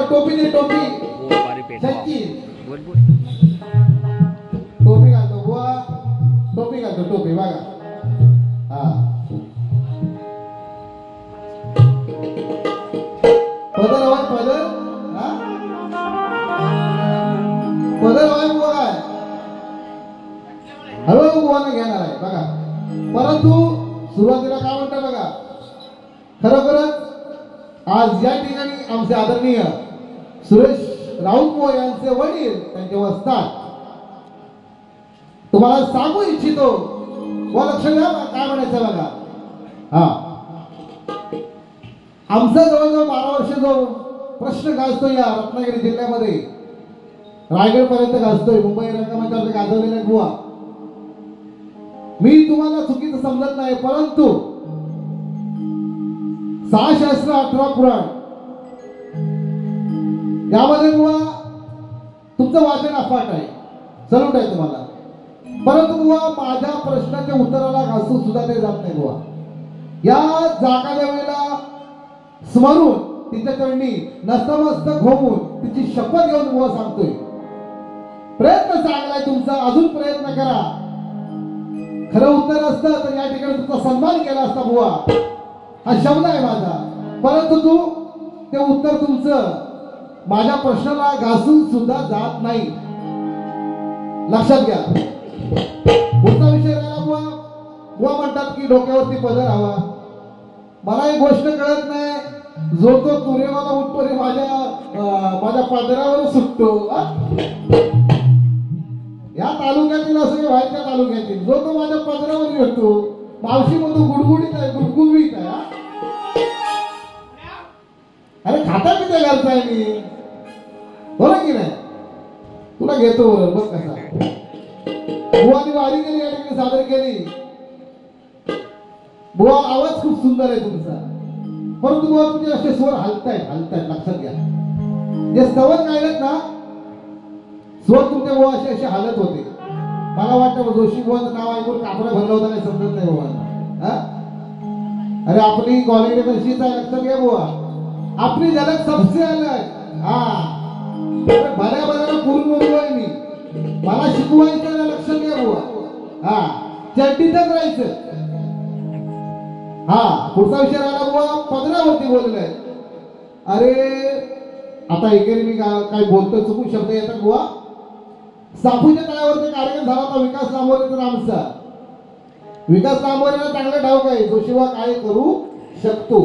टोपी दे टोपी सच्ची टोपी घालतो बुवा टोपी घालतो टोपी बघा हा पदर हवाय पदर हा पदर हवाय बुवा काय हळूहळू बुवाने घेणार आहे बघा परंतु सुरुवातीला काय म्हणतात बघा खरोखरच आज या ठिकाणी आमचे आदरणीय सुरेश राऊत बुवा यांचे वडील त्यांचे वस्ताद तुम्हाला सांगू इच्छितो व लक्ष द्या काय म्हणायचं बघा हा आमचा जवळजवळ 12 वर्ष जो प्रश्न गाजतो या रत्नागिरी जिल्ह्यामध्ये रायगड पर्यंत गाजतोय मुंबई रंगमंचावर गाजवलेला बुवा मी तुम्हाला चुकीचं समजत नाही परंतु 6 शास्त्र 18 पुराण यामध्ये बुवा तुमचं वाचन अफाट आहे सलूट आहे तुम्हाला परंतु बुवा माझ्या प्रश्नाच्या उत्तराला घासून सुद्धा ते जात नाही बुवा या जागा वेळेला स्मरून तिच्या चरणी नतमस्तक होऊन तिची शपथ घेऊन बुवा सांगतोय प्रयत्न चांगलाय तुमचा अजून प्रयत्न करा खरं उत्तर असतं तर या ठिकाणी तुमचा सन्मान केला असता बुवा हा शब्द आहे माझा परंतु तू ते उत्तर तुमचं माझ्या प्रश्नाला घासून सुद्धा जात नाही लक्षात घ्या पुढचा विषय राहिला बुवा बुवा म्हणतात की डोक्यावरती पदर हवा मला एक गोष्ट कळत नाही जो तो तुरेवाला उठतो रे माझ्या पदरावर सुटतो या तालुक्यातील असं व्हायच्या तालुक्यातील जो तो माझ्या पदरावर येतो मावशी म्हणतो गुडगुडीत आहे गुडगुडीत आहे अरे खाता किती घरचा आहे मी बोला की नाही तुला घेतो बरोबर बघ कसा बुवानी वारी केली या ठिकाणी सादर केली बुवा आवाज खूप सुंदर आहे तुमचा परंतु बुवा तुमचे असे स्वर हलतायत लक्षात घ्या जे स्तवन गायलेत ना स्वर तुमचे बुवा असे हालत होते मला वाटतं जोशी बुवाचं नाव ऐकून कापडं भरलं होतं नाही समजत नाही बुवा अरे आपली क्वालिटी तशीच आहे लक्षात घ्या बुवा आपली झलक सबसे अलग हा भल्या भल्याला पूर्ण बोललोय मी मला शिकवायचं ना लक्षात घ्या बुवा हा चड्डीतच राहायचं हा पुढचा विषय राहिला बुवा पदरावरती बोललाय अरे आता एकेरी मी काय बोलतोय चुकून शब्द येतात बुवा सापूच्या तळ्यावरती कार्यक्रम झाला होता विकास लांबोरेचा आमचा विकास लांबोरेला चांगलं ठाऊक आहे जो शिवा काय करू शकतो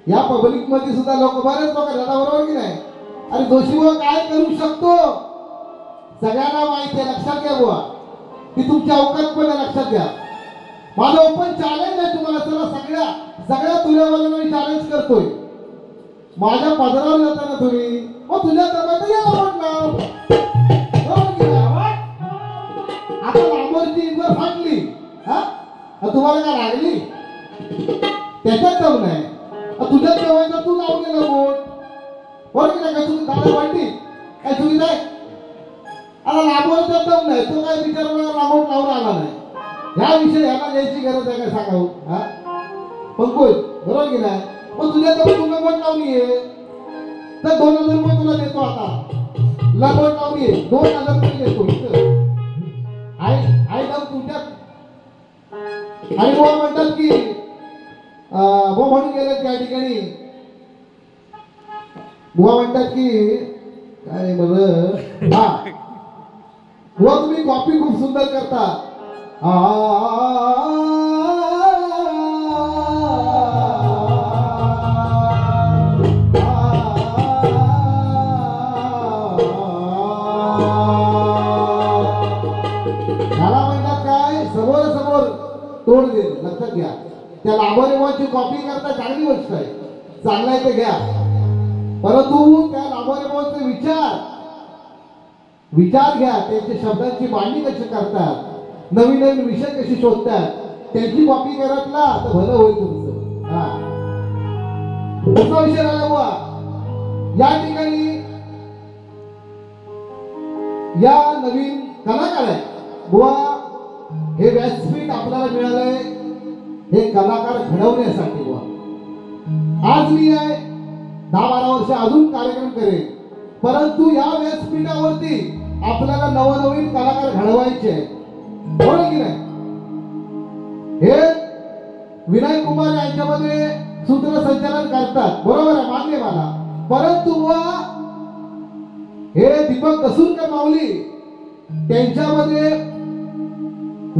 या पब्लिक मध्ये सुद्धा लोक बरेच लोक दादा बरोबर की नाही अरे जोशीबा काय करू शकतो सगळ्यांना माहिती आहे लक्षात घ्या बुवा ती तुमच्या अवकात पण लक्षात घ्या माझं ओपन चॅलेंज आहे तुम्हाला चला सगळ्या तुझ्यावाल्यांना मी चॅलेंज करतोय माझ्या पदरावर जाताना तुम्ही तुझ्या दबात यायला म्हटलं आता लांबवरची इंजर फाटली हा तुम्हाला काय लागली त्याच्यात दम नाही तुझ्यात जेवायचा तू लावलेला बोट बरोबर नाही का तुझी दादा वाटली काय तुझी नाही आता लांबवरचा दम नाही तो काय बिचारा लांबवत लावून आला नाही ह्या विषय ह्याला घ्यायची गरज आहे काय सांगावं हा पंकज बरोबर की नाही पण तुझ्या जवळ तुला बोट लावली आहे तर 2000 रुपये तुला देतो आता बोट लावली आहे 2000 रुपये देतो इथं आई जाऊ तुमच्यात आणि बुवा म्हणतात की बुवा म्हणून गेले त्या ठिकाणी बुवा म्हणतात की काय बरं हा बुवा तुम्ही कॉपी खूप सुंदर करता तोड दे लक्षात घ्या त्या लाभोरेवाची कॉपी करता चांगली गोष्ट आहे चांगला आहे ते घ्या परंतु त्या लाभोरेवाचे विचार घ्या त्यांच्या शब्दांची मांडणी कशी करतात नवीन विषय कशी शोधतात त्यांची कॉपी करत ना तर भलं होईल तुमचं हा दुसरा विषय राहिला बुवा या ठिकाणी या नवीन कलाकार आहे बुवा हे व्यासपीठ आपल्याला मिळालंय हे कलाकार घडवण्यासाठी बुवा आज मी आहे 10-12 वर्ष अजून कार्यक्रम करेल, परंतु या व्यासपीठावरती आपल्याला नवनवीन कलाकार घडवायचे आहेत, बरोबर की नाही? हे विनय कुमार यांच्यामध्ये सूत्रसंचालन करतात, बरोबर आहे, मान्य मला. परंतु हे दीपक कसुरकर माऊली त्यांच्यामध्ये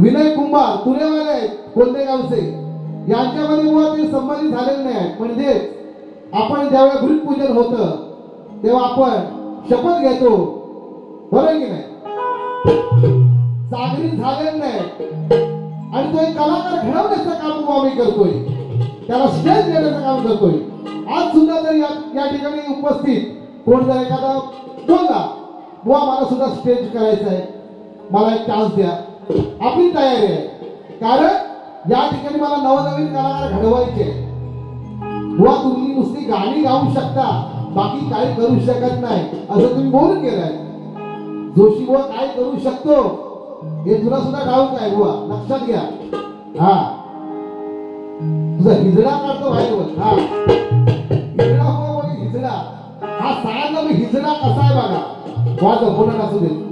विनय कुमार तुरेवाले कोल्हेगावचे यांच्यामध्ये ते संबंधित झालेले नाही आहेत. म्हणजे आपण ज्यावेळेला गुरुपूजन होतं तेव्हा आपण शपथ घेतो, बरोबर की नाही, सागरी झालेलं नाही. आणि तो एक कलाकार घडवण्याचं काम आम्ही करतोय, त्याला स्टेज देण्याचं काम करतोय. आज सुद्धा जर या ठिकाणी उपस्थित कोण जर एखादा बोलला, बुवा मला सुद्धा स्टेज करायचं आहे, मला एक चान्स द्या, आपली तयारी आहे. कारण या ठिकाणी मला नवनवीन कलाकार घडवायचे. बुवा तुम्ही नुसती गाणी गाऊ शकता, बाकी काही करू शकत नाही असं तुम्ही बोलून गेलाय. जोशी बुवा काय करू शकतो हे तुला सुद्धा ठाऊक आहे बुवा, लक्षात घ्या. हा तुझा हिजडा काढतो बाहेर. हा हिजडा हो, हिजडा हा सांगा मी हिजडा कसा आहे बघा. वाजव बोलत असू दे.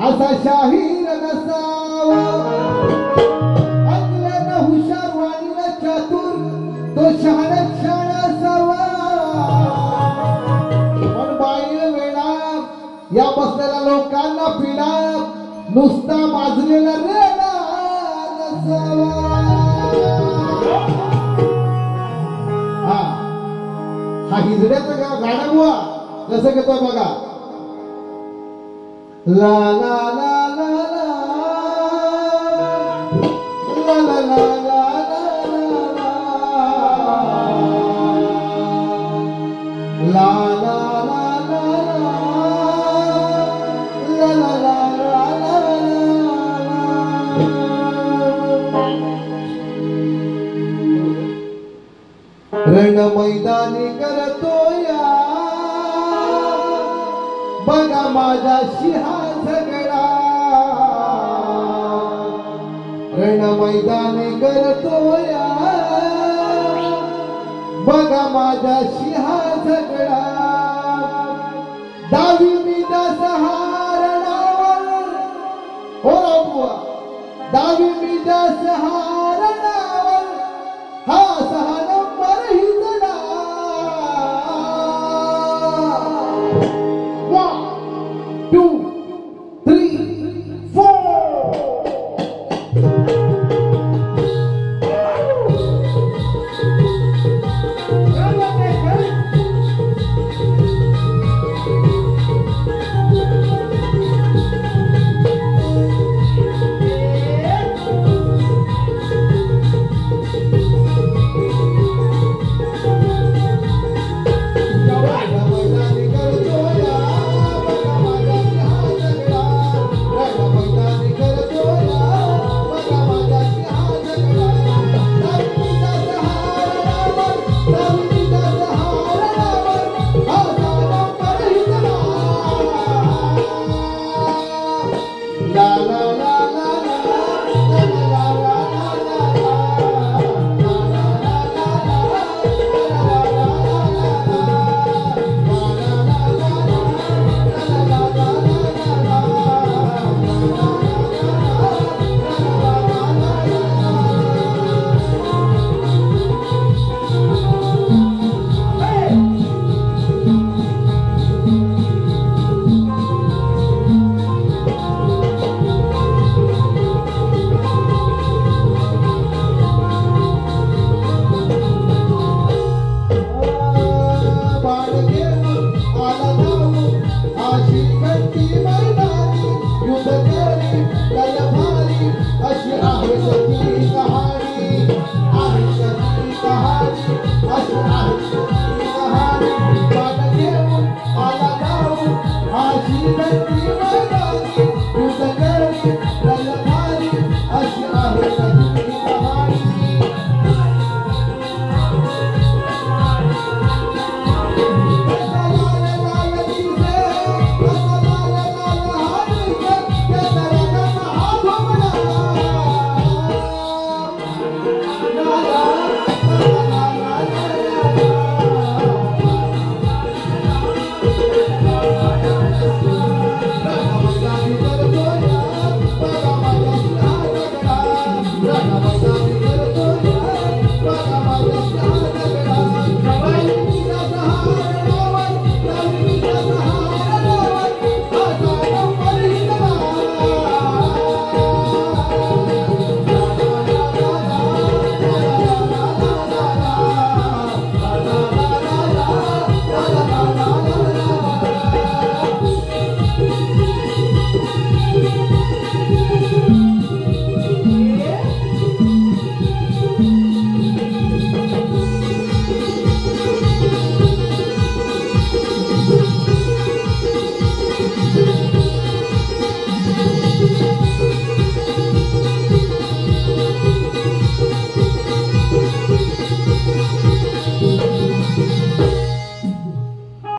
असा शाहीर नसावा, अकलन हुशार वाणीला चातुर तो शहाणा शाण असावा. पण बाई वेळा या बसलेल्या लोकांना पिढा नुसता माजलेला रेडा नसावा. हा हिजड्याचं गाणं बुवा कसं घेतोय बघा. ला ला ला ला ला ला ला ला ला ला ला ला रण मैदानी करतोया बघा माझ्याशी हा झगडा. रण मैदानी करतोया बघा माझ्याशी हा झगडा. डावी मी दाविनीच्या सहारणावर हो राबुआ दाविनीच्या सहारणावर हा 6 नंबर हिजडा 1 2 3 4 Ashi